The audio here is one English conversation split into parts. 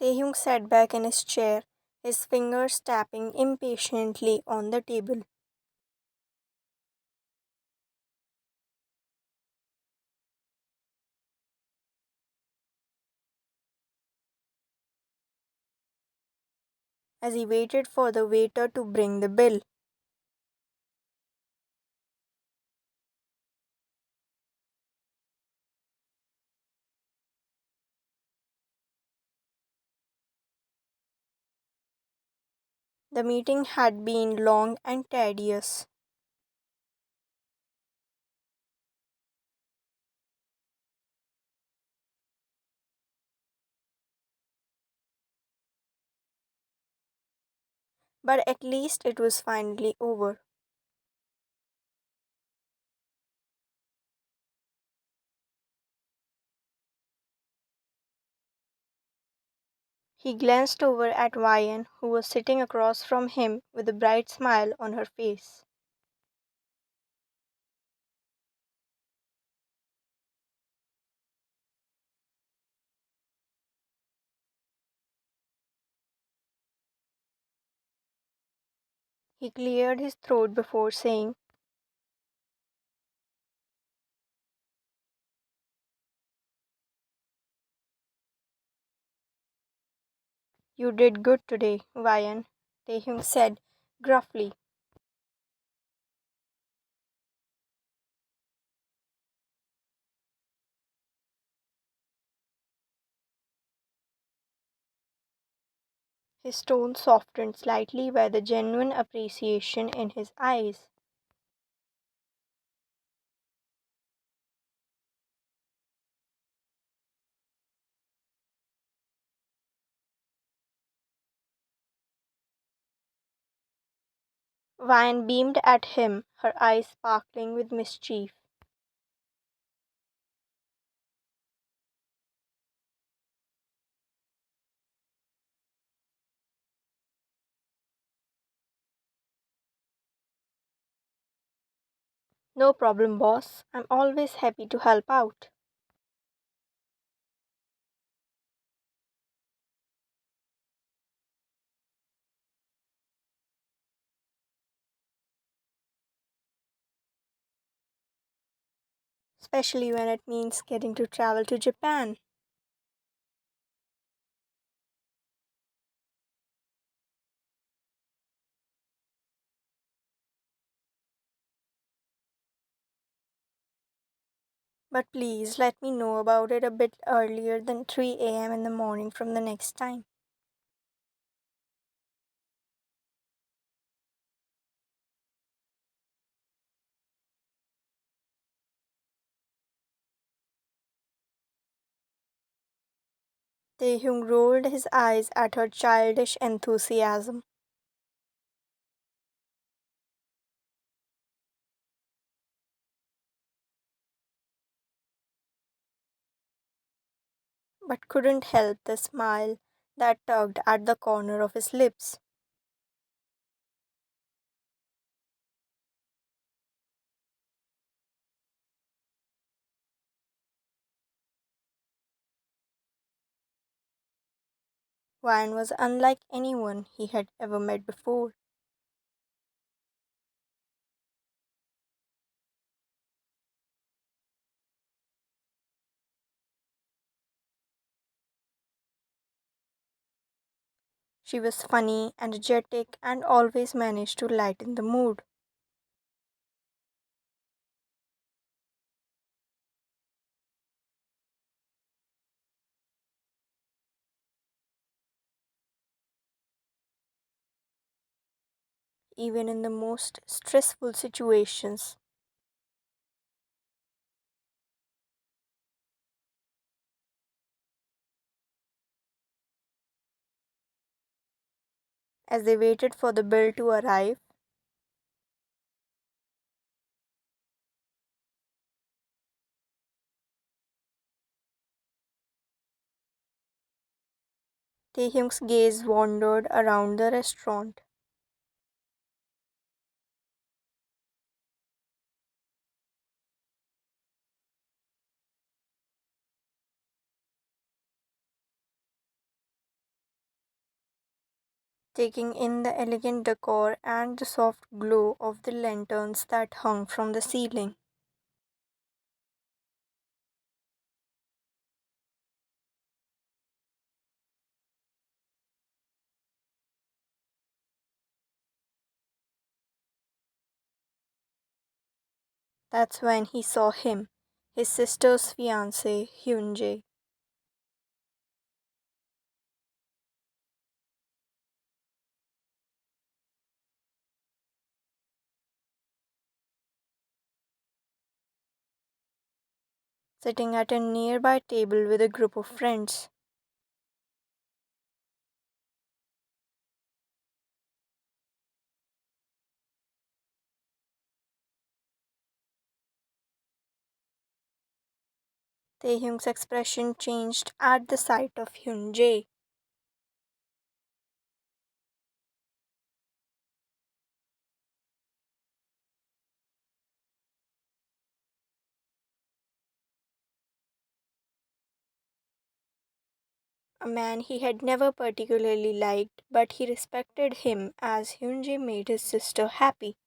Taehyung sat back in his chair, his fingers tapping impatiently on the table. As he waited for the waiter to bring the bill. The meeting had been long and tedious. But at least it was finally over. He glanced over at Vian, who was sitting across from him with a bright smile on her face. He cleared his throat before saying, "You did good today, Vian," Taehyung said gruffly. His tone softened slightly by the genuine appreciation in his eyes. Vian beamed at him, her eyes sparkling with mischief. "No problem, boss. I'm always happy to help out." Especially when it means getting to travel to Japan. But please let me know about it a bit earlier than 3 a.m. in the morning from the next time. Taehyung rolled his eyes at her childish enthusiasm. But couldn't help the smile that tugged at the corner of his lips. Ryan was unlike anyone he had ever met before. She was funny, energetic, and always managed to lighten the mood. Even in the most stressful situations. As they waited for the bill to arrive, Taehyung's gaze wandered around the restaurant. taking in the elegant decor and the soft glow of the lanterns that hung from the ceiling. That's when he saw him, his sister's fiance, Hyunjae. Sitting at a nearby table with a group of friends. Taehyung's expression changed at the sight of Hyunjae. A man he had never particularly liked, but he respected him as Hyunjae made his sister happy.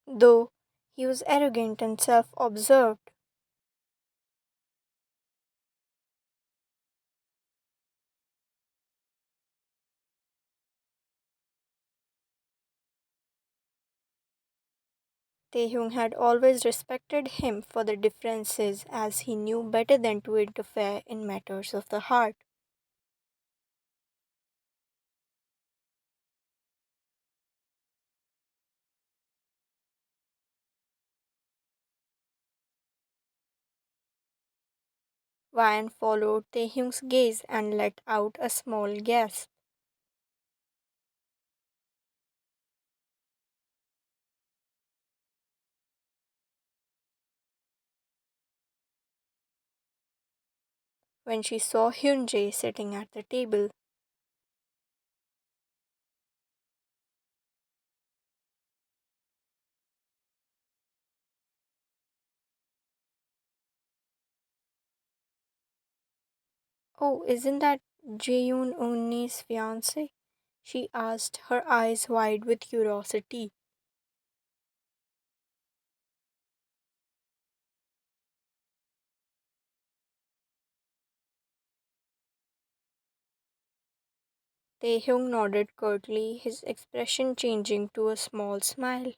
Though he was arrogant and self absorbed, Taehyung had always respected him for their differences as he knew better than to interfere in matters of the heart. Ryan followed Taehyung's gaze and let out a small gasp. When she saw Hyunjae sitting at the table. Oh, isn't that Jaeyoon Unni's fiance? She asked, her eyes wide with curiosity. Taehyung nodded curtly, his expression changing to a small smile.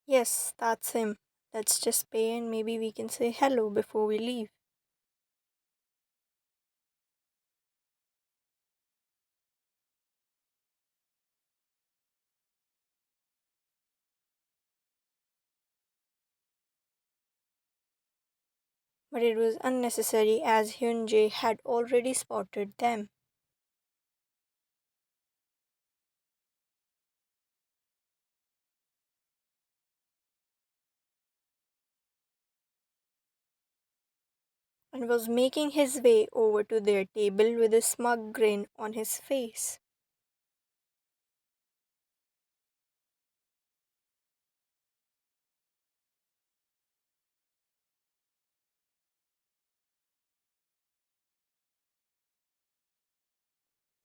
Yes, that's him. Let's just pay and maybe we can say hello before we leave. But it was unnecessary as Hyunjae had already spotted them. And was making his way over to their table with a smug grin on his face.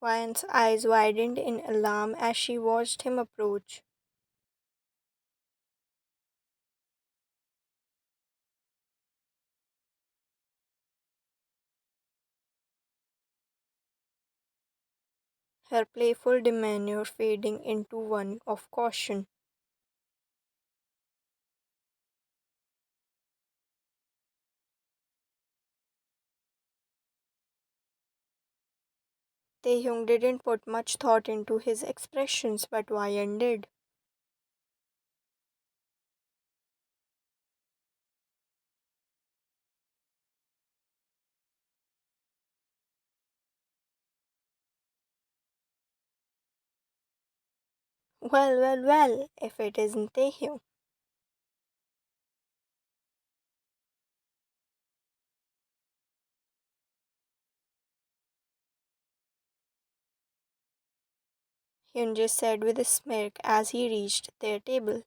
Ryan's eyes widened in alarm as she watched him approach. Her playful demeanor fading into one of caution. Taehyung didn't put much thought into his expressions, but Ryan did. Well, well, well, if it isn't Taehyung. Hyunjae said with a smirk as he reached their table.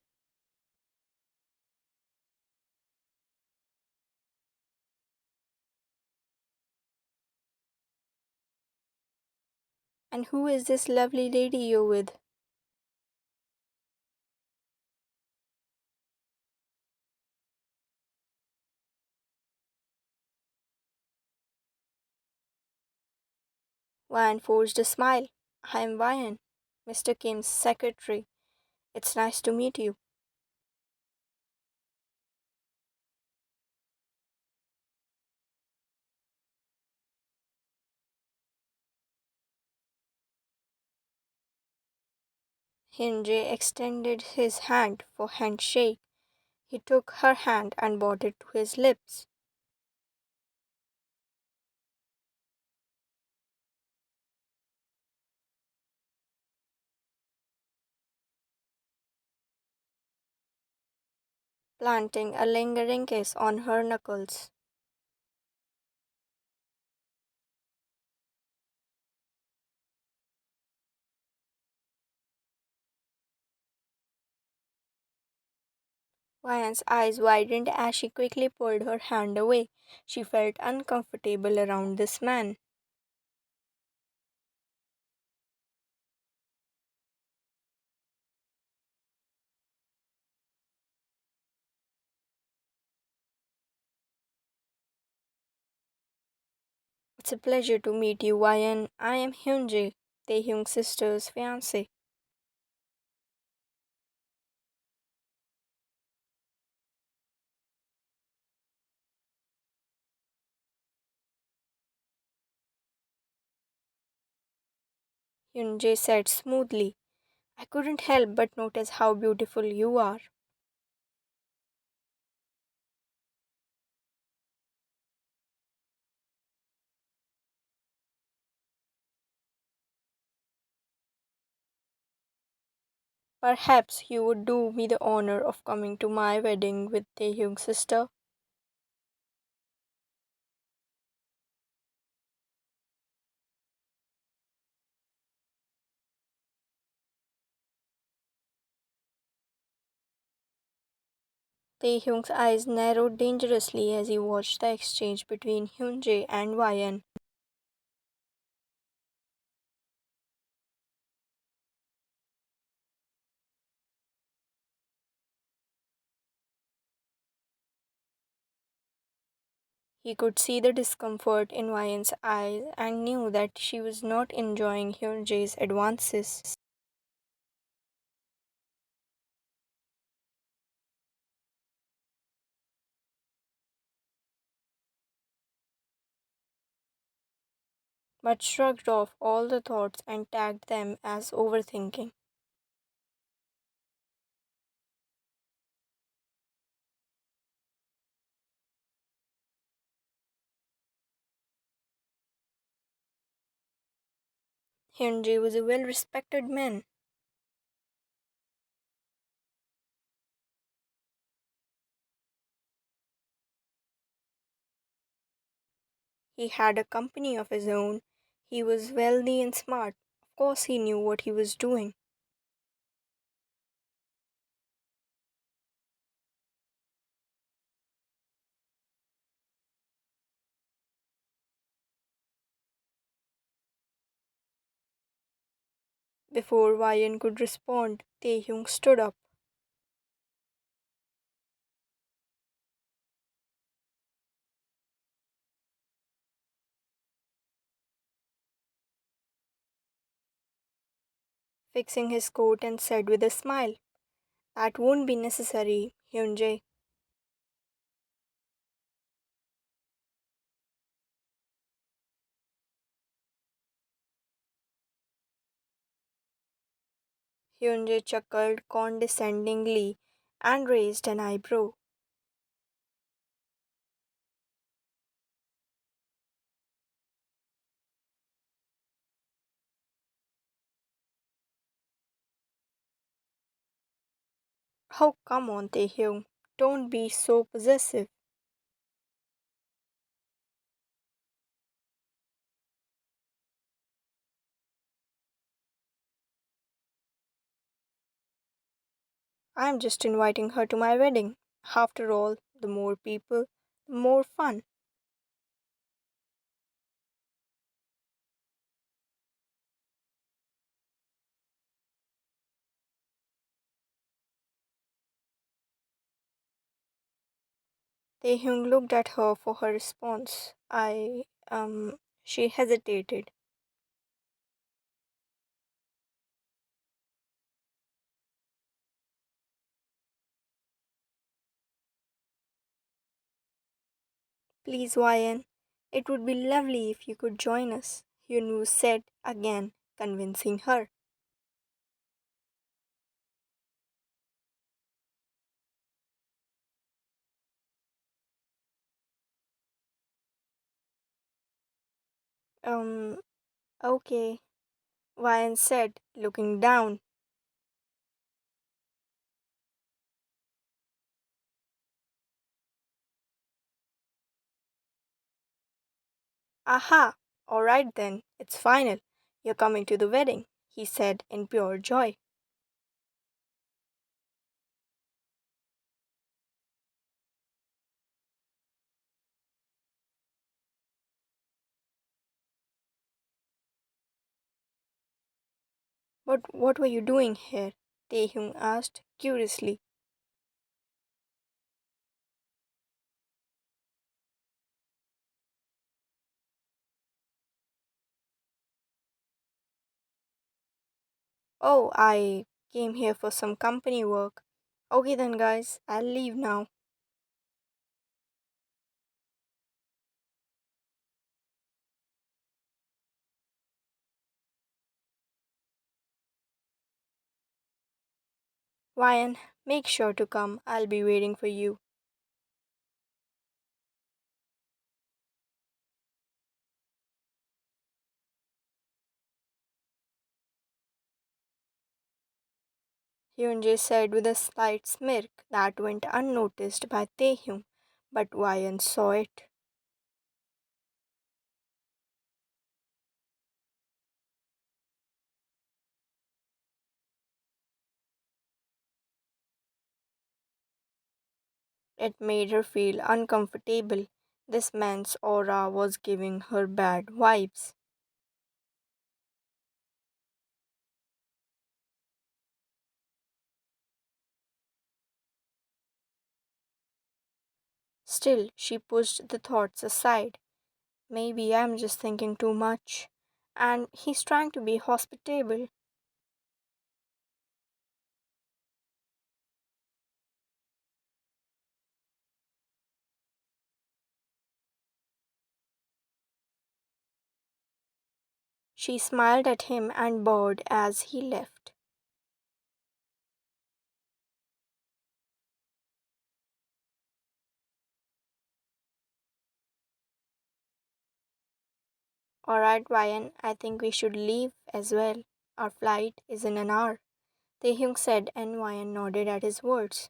And who is this lovely lady you're with? Ryan forced a smile. I am Ryan, Mr. Kim's secretary. It's nice to meet you. Hyunjae extended his hand for handshake. He took her hand and brought it to his lips. Planting a lingering kiss on her knuckles. Ryan's eyes widened as she quickly pulled her hand away. She felt uncomfortable around this man. It's a pleasure to meet you, Ryan. I am Hyunjae, Taehyung's sister's fiance. Hyunjae said smoothly. I couldn't help but notice how beautiful you are. Perhaps you would do me the honor of coming to my wedding with Taehyung's sister. Taehyung's eyes narrowed dangerously as he watched the exchange between Hyunjae and Ryan. He could see the discomfort in Ryan's eyes and knew that she was not enjoying Hyunjae's advances. But shrugged off all the thoughts and tagged them as overthinking. Hyunjae was a well respected man. He had a company of his own. He was wealthy and smart. Of course, he knew what he was doing. Before Ryan could respond, Taehyung stood up. Fixing his coat and said with a smile, that won't be necessary, Hyunjae. Hyunjae chuckled condescendingly and raised an eyebrow. Oh, come on, Taehyung. Don't be so possessive. I'm just inviting her to my wedding. After all, the more people, the more fun. Taehyung looked at her for her response. She hesitated. Please, Ryan, it would be lovely if you could join us, Hyunwoo said again, convincing her. Um, okay, Ryan said, looking down. Aha! Alright then, it's final. You're coming to the wedding, he said in pure joy. But what were you doing here? Taehyung asked curiously. Oh, I came here for some company work. Okay then, guys, I'll leave now. Ryan, make sure to come. I'll be waiting for you. Hyunjae said with a slight smirk that went unnoticed by Taehyung, but Ryan saw it. It made her feel uncomfortable. This man's aura was giving her bad vibes. Still, she pushed the thoughts aside. Maybe I'm just thinking too much. And he's trying to be hospitable. She smiled at him and bowed as he left. Alright, Ryan, I think we should leave as well. Our flight is in an hour. Taehyung said, and Ryan nodded at his words,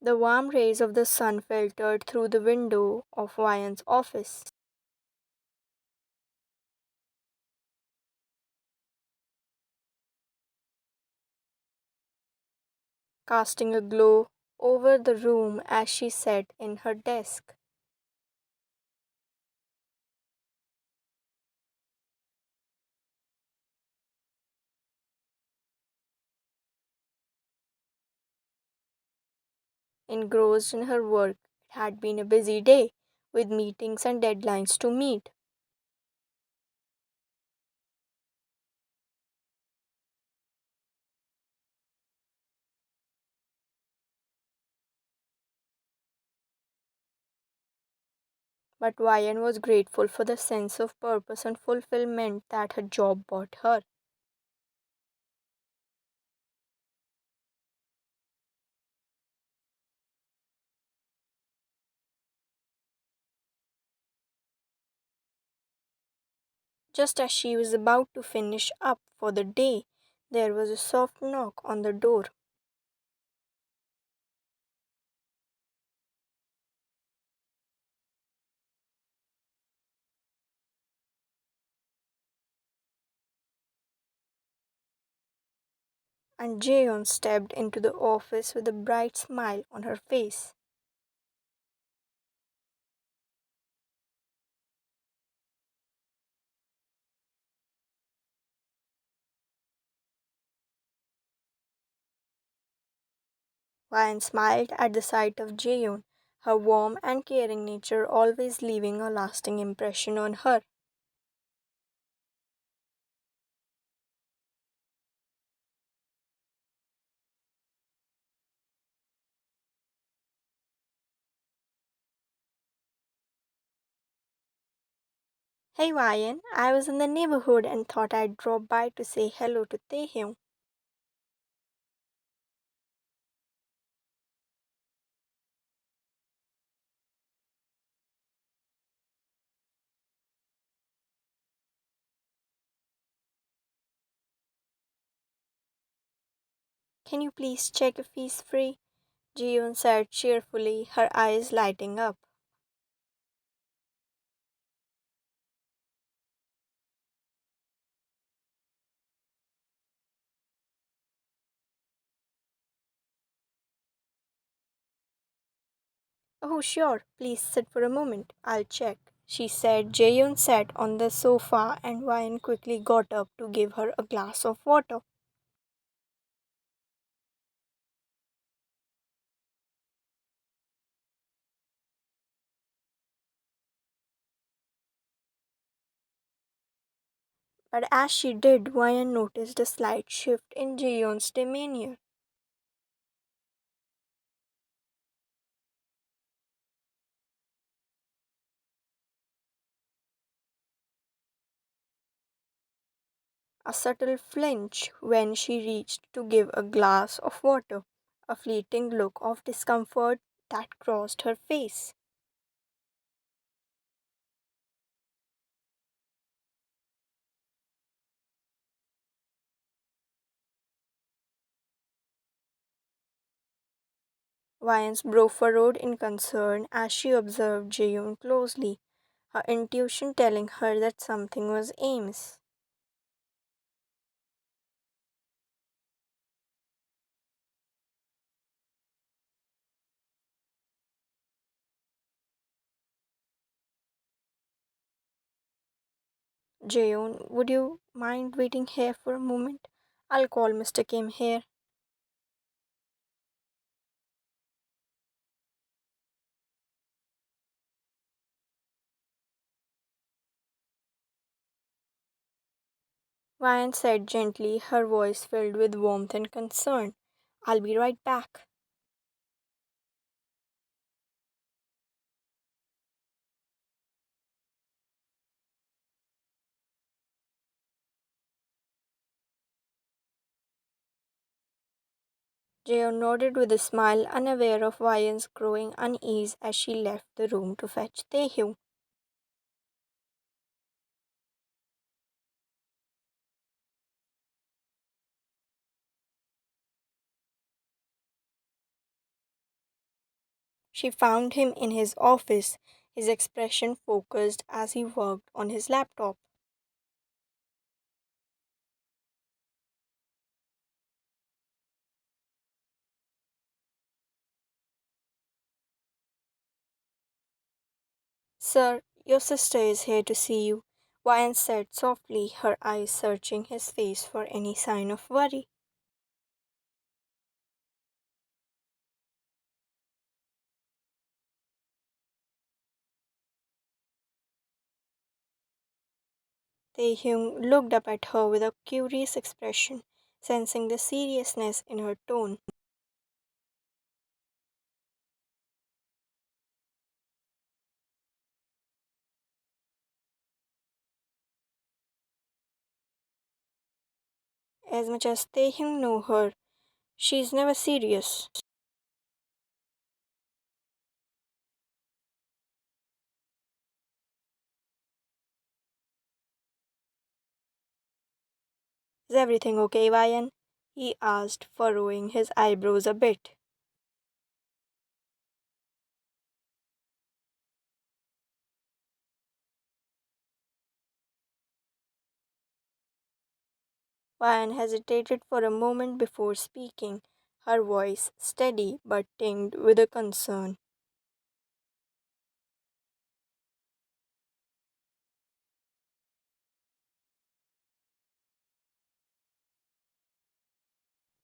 the warm rays of the sun filtered through the window of Ryan's office, casting a glow over the room as she sat in her desk. Engrossed in her work, it had been a busy day, with meetings and deadlines to meet. But Ryan was grateful for the sense of purpose and fulfillment that her job brought her. Just as she was about to finish up for the day, there was a soft knock on the door. And Jeon stepped into the office with a bright smile on her face. Ryan smiled at the sight of Jeon, her warm and caring nature always leaving a lasting impression on her. Hey Ryan, I was in the neighborhood and thought I'd drop by to say hello to Taehyung. Can you please check if he's free? Jeon said cheerfully, her eyes lighting up. Oh, sure, please sit for a moment. I'll check, she said. Jaeyoon sat on the sofa and Ryan quickly got up to give her a glass of water. But as she did, Ryan noticed a slight shift in Jaeyoon's demeanor. A subtle flinch when she reached to give a glass of water, a fleeting look of discomfort that crossed her face. Ryan's brow furrowed in concern as she observed Jaeyoon closely, her intuition telling her that something was amiss. Jaeyoon, would you mind waiting here for a moment? I'll call Mr. Kim here. Ryan said gently, her voice filled with warmth and concern. I'll be right back. Jaeyoon nodded with a smile, unaware of Ryan's growing unease as she left the room to fetch Taehyung. She found him in his office, his expression focused as he worked on his laptop. Sir, your sister is here to see you, Ryan said softly, her eyes searching his face for any sign of worry. Taehyung looked up at her with a curious expression, sensing the seriousness in her tone. As much as Taehyung knew her, she's never serious. Is everything okay, Ryan? He asked, furrowing his eyebrows a bit. Ryan hesitated for a moment before speaking, her voice steady but tinged with a concern.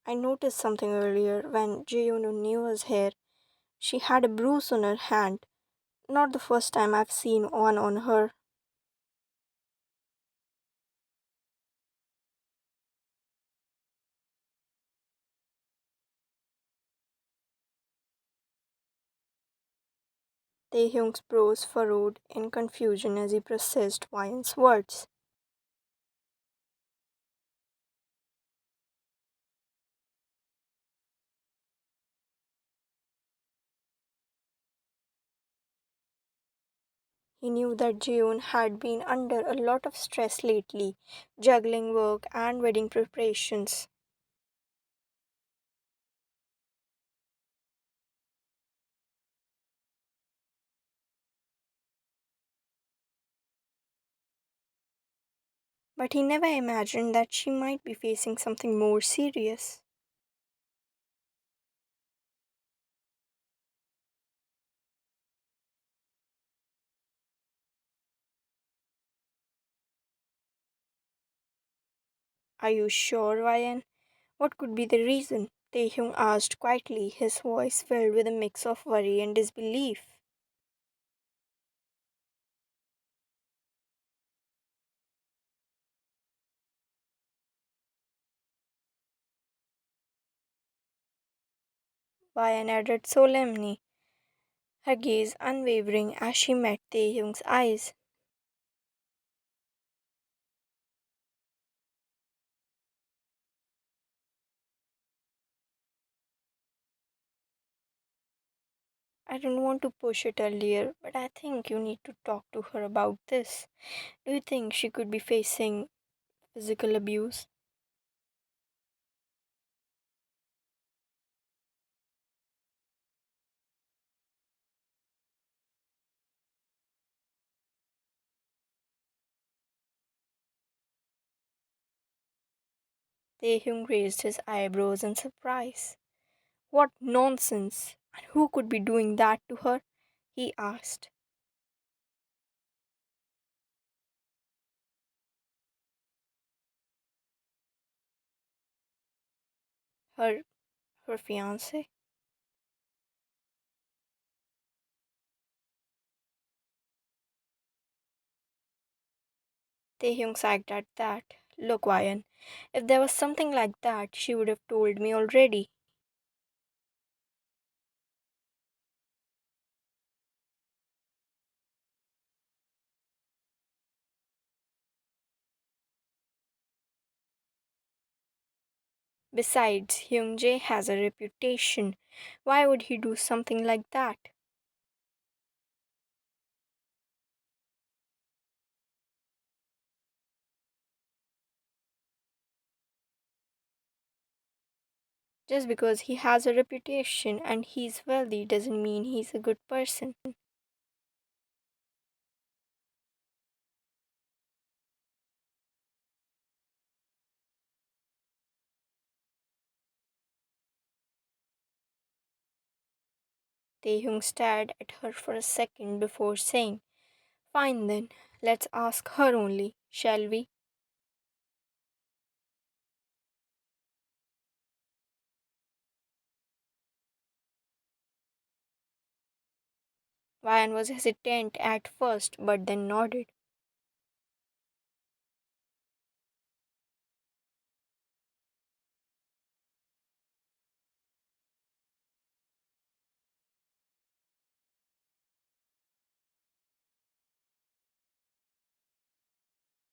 I noticed something earlier when Jiyun was here. She had a bruise on her hand. Not the first time I've seen one on her. Taehyung's brows furrowed in confusion as he processed Ryan's words. He knew that Jiyun had been under a lot of stress lately, juggling work and wedding preparations. But he never imagined that she might be facing something more serious. Are you sure, Ryan? What could be the reason? Taehyung asked quietly, his voice filled with a mix of worry and disbelief. Ryan added solemnly, her gaze unwavering as she met Taehyung's eyes. I don't want to push it earlier, but I think you need to talk to her about this. Do you think she could be facing physical abuse? Taehyung raised his eyebrows in surprise. What nonsense! And who could be doing that to her? He asked. Her her fiance? Taehyung sighed at that. Look, Ryan, if there was something like that, she would have told me already. Besides, Hyungjae has a reputation. Why would he do something like that? Just because he has a reputation and he's wealthy doesn't mean he's a good person. Taehyung stared at her for a second before saying, Fine then, let's ask her only, shall we? Ryan was hesitant at first but then nodded.